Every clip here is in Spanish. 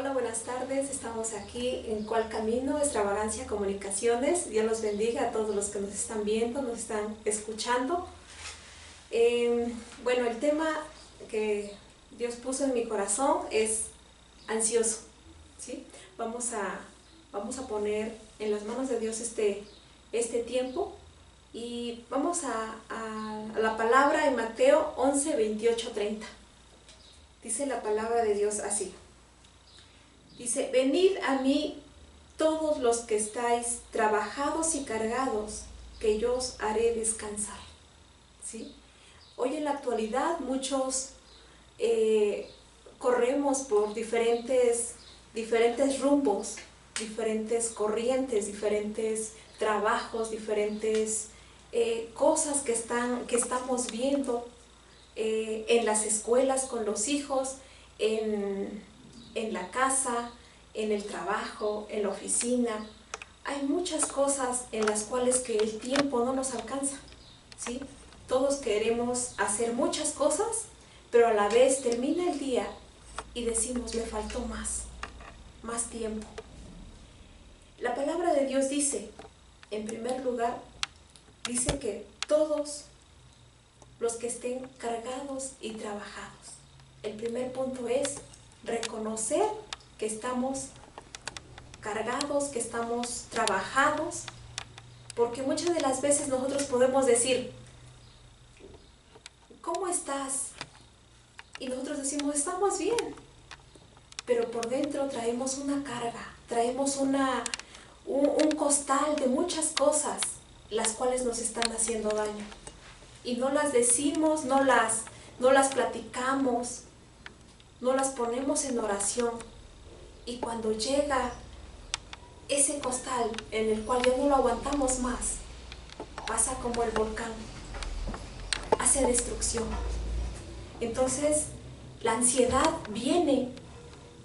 Hola, buenas tardes. Estamos aquí en Cuál Camino, Extravagancia Comunicaciones. Dios los bendiga a todos los que nos están viendo, nos están escuchando. Bueno, el tema que Dios puso en mi corazón es ansioso, ¿sí? Vamos a poner en las manos de Dios este tiempo y vamos a la palabra en Mateo 11, 28, 30. Dice la palabra de Dios así. Dice, venid a mí todos los que estáis trabajados y cargados, que yo os haré descansar. ¿Sí? Hoy en la actualidad muchos corremos por diferentes rumbos, diferentes corrientes, diferentes trabajos, diferentes cosas que estamos viendo en las escuelas con los hijos, en la casa, en el trabajo, en la oficina. Hay muchas cosas en las cuales que el tiempo no nos alcanza, ¿sí? Todos queremos hacer muchas cosas, pero a la vez termina el día y decimos, me faltó más tiempo. La palabra de Dios dice, en primer lugar, dice que todos los que estén cargados y trabajados. El primer punto es reconocer que estamos cargados, que estamos trabajados, porque muchas de las veces nosotros podemos decir, ¿cómo estás? Y nosotros decimos, estamos bien, pero por dentro traemos una carga, traemos un costal de muchas cosas, las cuales nos están haciendo daño. Y no las decimos, no las platicamos, no las ponemos en oración. Y cuando llega ese costal en el cual ya no lo aguantamos más, pasa como el volcán, hace destrucción. Entonces la ansiedad viene,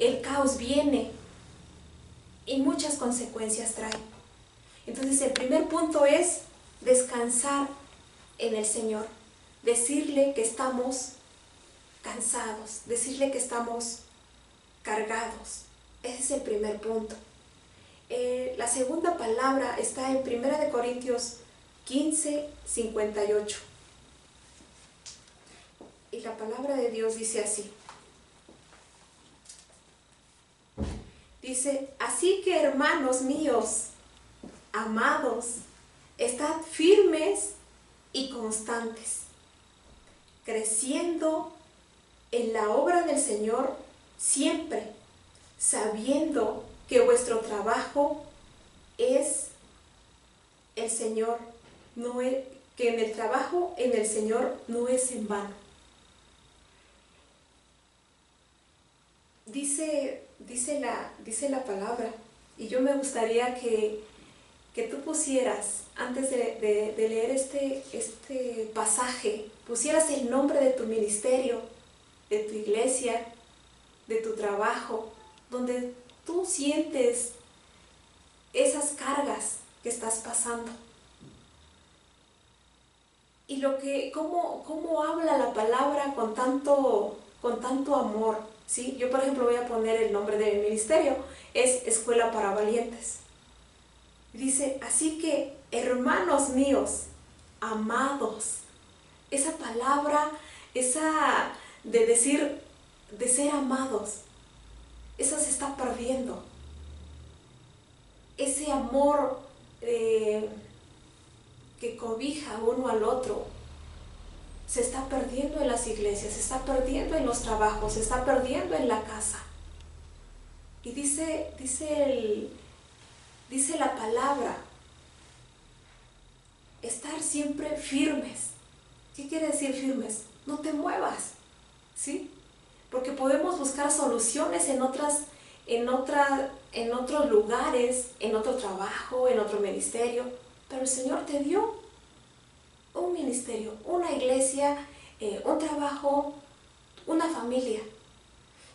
el caos viene y muchas consecuencias trae. Entonces el primer punto es descansar en el Señor, decirle que estamos cansados, decirle que estamos cargados. Ese es el primer punto. La segunda palabra está en 1 Corintios 15, 58. Y la palabra de Dios dice así. Dice, así que hermanos míos, amados, estad firmes y constantes, creciendo en la obra del Señor siempre, sabiendo que vuestro trabajo es el Señor, que en el trabajo en el Señor no es en vano. Dice la palabra, y yo me gustaría que tú pusieras, antes de leer este pasaje, pusieras el nombre de tu ministerio, de tu iglesia, de tu trabajo, donde tú sientes esas cargas que estás pasando. Y cómo habla la palabra con tanto amor, ¿sí? Yo, por ejemplo, voy a poner el nombre de mi ministerio, es Escuela para Valientes. Dice, así que, hermanos míos, amados, esa palabra, esa de decir, de ser amados, eso se está perdiendo. Ese amor que cobija uno al otro se está perdiendo en las iglesias, se está perdiendo en los trabajos, se está perdiendo en la casa. Y dice la palabra, estar siempre firmes. ¿Qué quiere decir firmes? No te muevas, ¿sí? Porque podemos buscar soluciones en otros lugares, en otro trabajo, en otro ministerio, pero el Señor te dio un ministerio, una iglesia, un trabajo, una familia.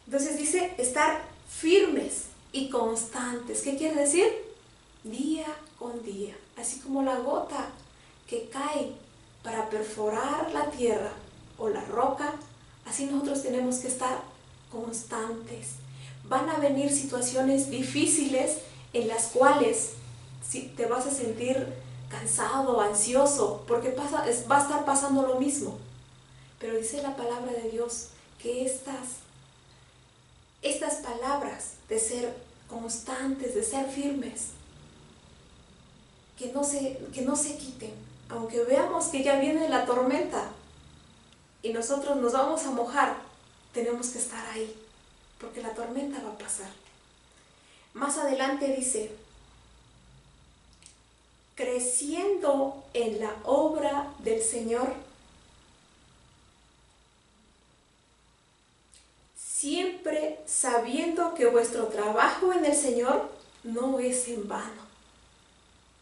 Entonces dice estar firmes y constantes. ¿Qué quiere decir? Día con día, así como la gota que cae para perforar la tierra o la roca, así nosotros tenemos que estar constantes, van a venir situaciones difíciles en las cuales te vas a sentir cansado, ansioso, porque va a estar pasando lo mismo. Pero dice la palabra de Dios que estas palabras de ser constantes, de ser firmes, que no se quiten, aunque veamos que ya viene la tormenta y nosotros nos vamos a mojar, tenemos que estar ahí, porque la tormenta va a pasar. Más adelante dice, creciendo en la obra del Señor, siempre sabiendo que vuestro trabajo en el Señor no es en vano.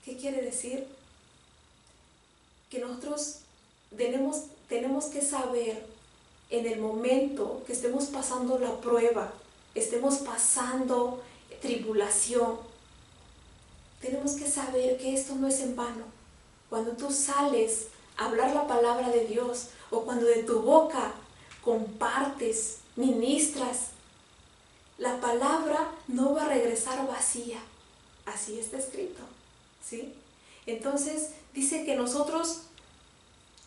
¿Qué quiere decir? Que nosotros tenemos que saber en el momento que estemos pasando la prueba, estemos pasando tribulación, tenemos que saber que esto no es en vano. Cuando tú sales a hablar la palabra de Dios o cuando de tu boca compartes, ministras, la palabra no va a regresar vacía. Así está escrito, ¿sí? Entonces dice que nosotros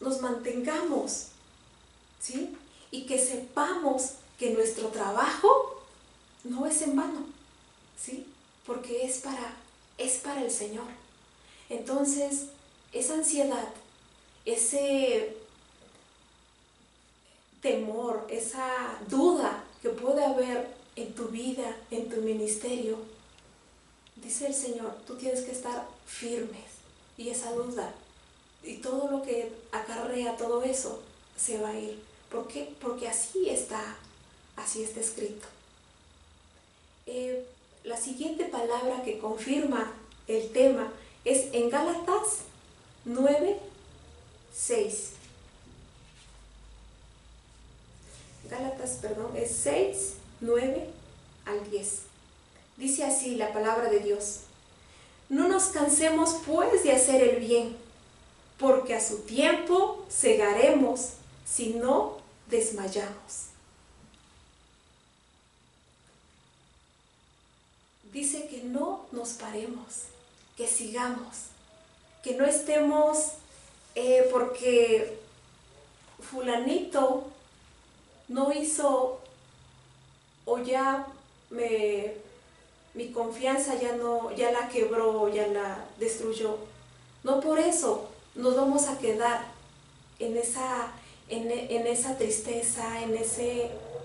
nos mantengamos, ¿sí? Y que sepamos que nuestro trabajo no es en vano, ¿sí? Porque es para el Señor. Entonces, esa ansiedad, ese temor, esa duda que puede haber en tu vida, en tu ministerio, dice el Señor, tú tienes que estar firmes. Y esa duda y todo lo que acarrea todo eso se va a ir. ¿Por qué? Porque así está escrito. La siguiente palabra que confirma el tema es en Gálatas 9:6. Es 6, 9 al 10. Dice así la palabra de Dios. No nos cansemos pues de hacer el bien, porque a su tiempo segaremos si no desmayamos. Dice que no nos paremos, que sigamos, que no estemos porque fulanito no hizo o ya mi confianza ya la quebró, ya la destruyó. No por eso nos vamos a quedar en esa tristeza,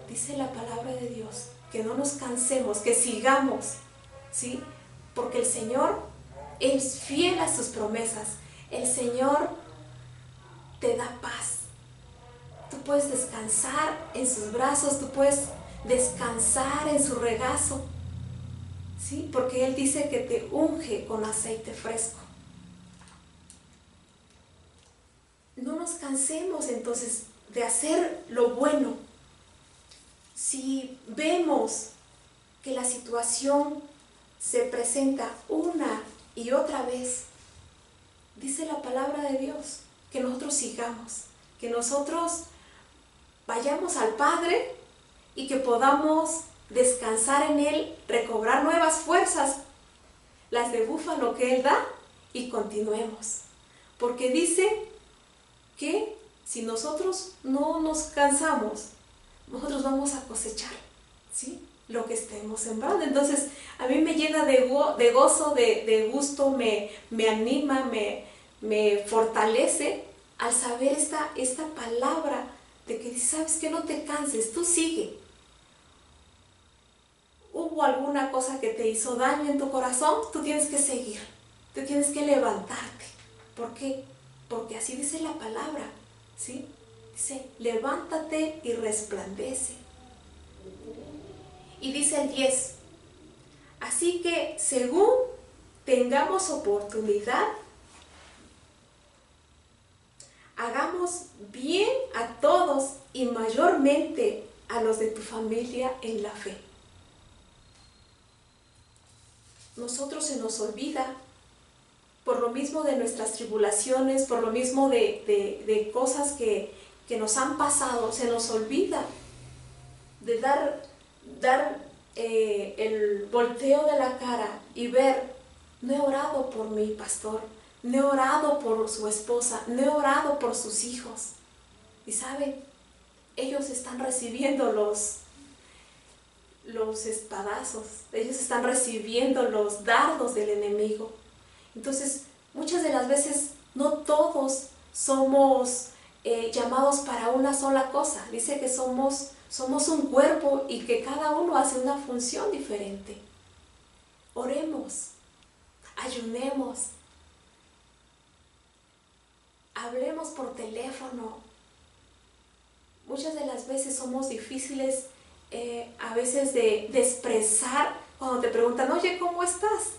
dice la palabra de Dios, que no nos cansemos, que sigamos, ¿sí? Porque el Señor es fiel a sus promesas. El Señor te da paz. Tú puedes descansar en sus brazos, tú puedes descansar en su regazo, ¿sí? Porque Él dice que te unge con aceite fresco. No nos cansemos entonces de hacer lo bueno. Si vemos que la situación se presenta una y otra vez, dice la palabra de Dios, que nosotros sigamos, que nosotros vayamos al Padre y que podamos descansar en Él, recobrar nuevas fuerzas, las de búfalo que Él da, y continuemos. Porque dice que si nosotros no nos cansamos, nosotros vamos a cosechar, ¿sí? Lo que estemos sembrando. Entonces, a mí me llena de gozo, de gusto, me anima, me fortalece al saber esta palabra de que sabes que no te canses, tú sigue. ¿Hubo alguna cosa que te hizo daño en tu corazón? Tú tienes que seguir, tú tienes que levantarte. ¿Por qué? Porque así dice la palabra, ¿sí? Dice, levántate y resplandece. Y dice el 10, así que según tengamos oportunidad, hagamos bien a todos y mayormente a los de tu familia en la fe. Nosotros se nos olvida, por lo mismo de nuestras tribulaciones, por lo mismo de cosas que nos han pasado, se nos olvida de dar el volteo de la cara y ver, no he orado por mi pastor, no he orado por su esposa, no he orado por sus hijos. Y saben, ellos están recibiendo los espadazos, ellos están recibiendo los dardos del enemigo. Entonces, muchas de las veces no todos somos llamados para una sola cosa. Dice que somos un cuerpo y que cada uno hace una función diferente. Oremos, ayunemos, hablemos por teléfono. Muchas de las veces somos difíciles a veces de expresar cuando te preguntan, oye, ¿cómo estás?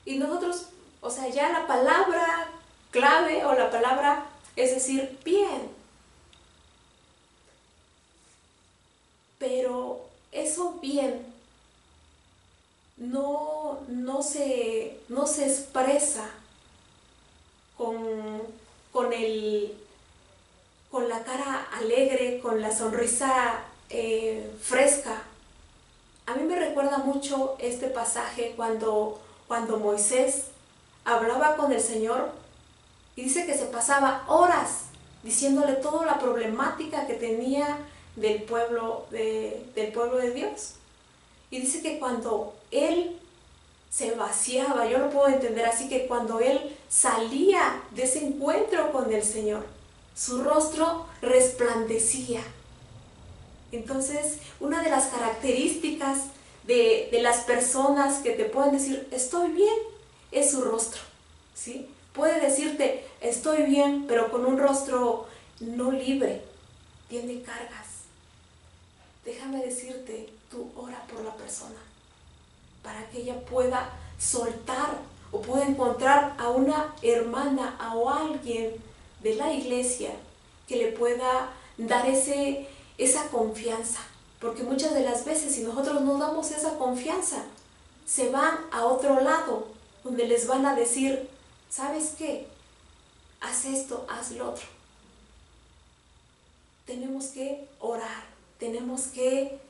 Y nosotros, o sea, ya la palabra clave o la palabra es decir, bien. Pero eso bien no se expresa con la cara alegre, con la sonrisa fresca. A mí me recuerda mucho este pasaje cuando Moisés hablaba con el Señor y dice que se pasaba horas diciéndole toda la problemática que tenía del pueblo de Dios. Y dice que cuando él se vaciaba, yo lo puedo entender así, que cuando él salía de ese encuentro con el Señor, su rostro resplandecía. Entonces, una de las características de las personas que te pueden decir, estoy bien, es su rostro, ¿sí? Puede decirte, estoy bien, pero con un rostro no libre, tiene cargas. Déjame decirte, tú ora por la persona, para que ella pueda soltar o pueda encontrar a una hermana o a alguien de la iglesia que le pueda dar esa confianza. Porque muchas de las veces, si nosotros no damos esa confianza, se van a otro lado, donde les van a decir, ¿sabes qué? Haz esto, haz lo otro. Tenemos que orar, tenemos que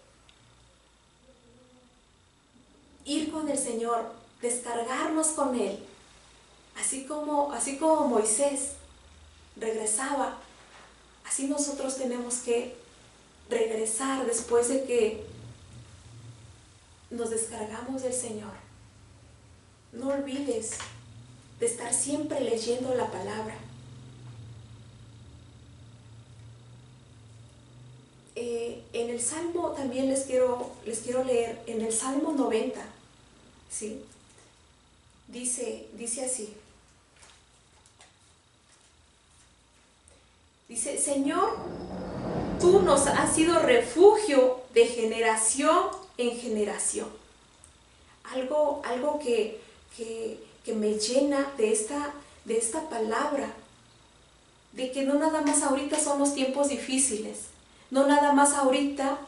ir con el Señor, descargarnos con Él. Así como Moisés regresaba, así nosotros tenemos que regresar después de que nos descargamos del Señor. No olvides de estar siempre leyendo la palabra. En el Salmo también les quiero leer, en el Salmo 90, ¿sí? Dice así. Dice, Señor, tú nos has sido refugio de generación en generación. Algo que me llena de esta palabra, de que no nada más ahorita son los tiempos difíciles, no nada más ahorita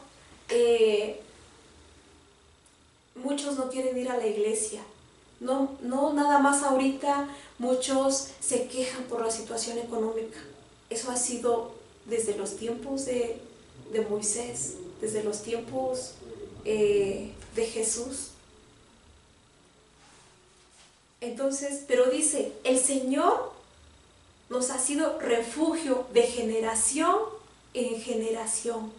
muchos no quieren ir a la iglesia, no nada más ahorita muchos se quejan por la situación económica. Eso ha sido desde los tiempos de Moisés, desde los tiempos de Jesús. Entonces, pero dice, el Señor nos ha sido refugio de generación en generación.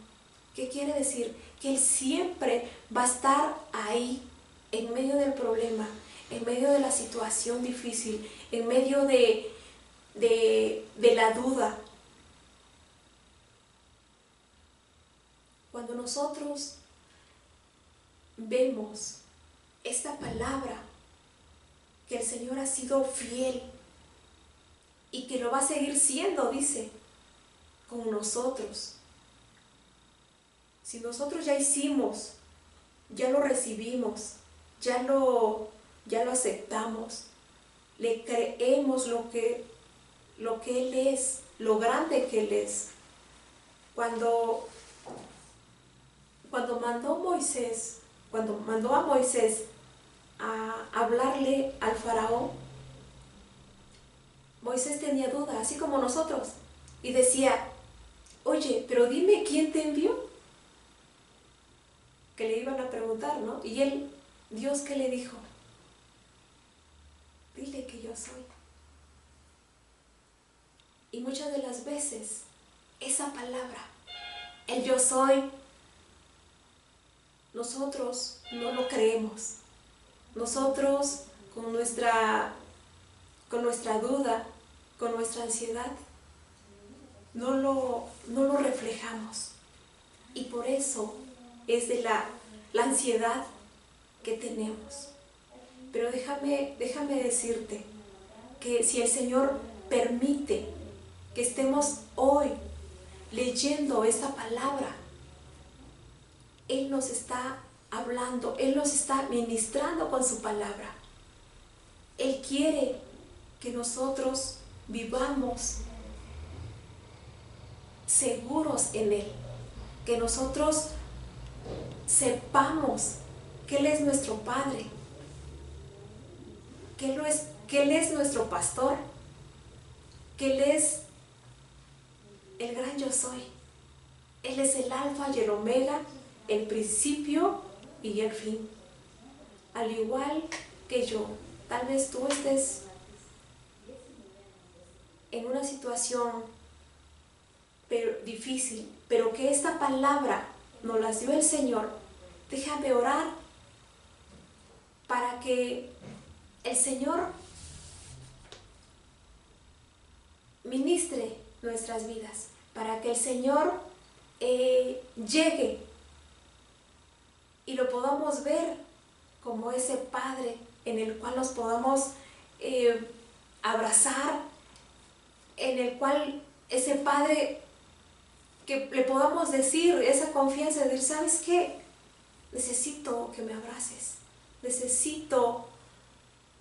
¿Qué quiere decir? Que Él siempre va a estar ahí, en medio del problema, en medio de la situación difícil, en medio de la duda. Cuando nosotros vemos esta palabra, que el Señor ha sido fiel y que lo va a seguir siendo, dice, con nosotros. Si nosotros ya hicimos, ya lo recibimos, ya lo aceptamos, le creemos lo que Él es, lo grande que Él es. Cuando mandó a Moisés a hablarle al faraón, Moisés tenía duda, así como nosotros, y decía, oye, pero dime quién te envió. que le iban a preguntar, ¿no? Y él, Dios, ¿qué le dijo? Dile que yo soy. Y muchas de las veces, esa palabra, el yo soy, nosotros no lo creemos. Nosotros con nuestra duda, con nuestra ansiedad, no lo reflejamos. Y por eso es de la ansiedad que tenemos. Pero déjame decirte que si el Señor permite que estemos hoy leyendo esta palabra, Él nos está hablando, Él nos está ministrando con su palabra. Él quiere que nosotros vivamos seguros en Él, que nosotros sepamos que Él es nuestro Padre, que Él es nuestro pastor, que Él es el gran yo soy. Él es el alfa y el omega, el principio y el fin. Al igual que yo, tal vez tú estés en una situación difícil, pero que esta palabra nos la dio el Señor. Déjame orar para que el Señor ministre nuestras vidas, para que el Señor llegue y lo podamos ver como ese Padre en el cual nos podamos abrazar, en el cual ese Padre que le podamos decir esa confianza de decir, ¿sabes qué? Necesito que me abraces, necesito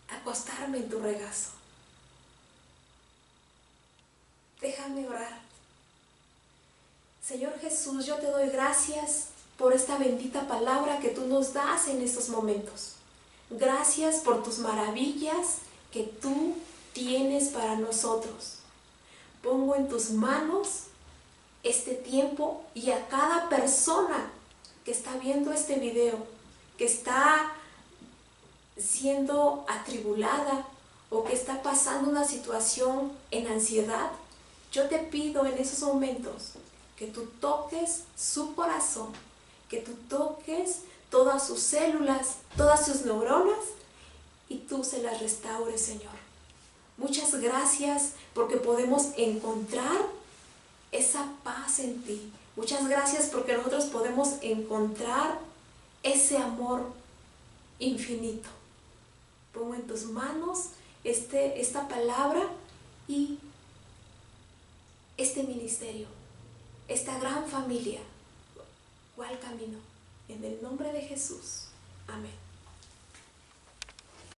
acostarme en tu regazo. Déjame orar. Señor Jesús, yo te doy gracias por esta bendita palabra que tú nos das en estos momentos. Gracias por tus maravillas que tú tienes para nosotros. Pongo en tus manos este tiempo y a cada persona que está viendo este video, que está siendo atribulada o que está pasando una situación en ansiedad, yo te pido en esos momentos que tú toques su corazón, que tú toques todas sus células, todas sus neuronas y tú se las restaures, Señor. Muchas gracias porque podemos encontrar esa paz en ti. Muchas gracias porque nosotros podemos encontrar ese amor infinito. Pongo en tus manos esta palabra y este ministerio, esta gran familia. ¿Cuál camino? En el nombre de Jesús. Amén.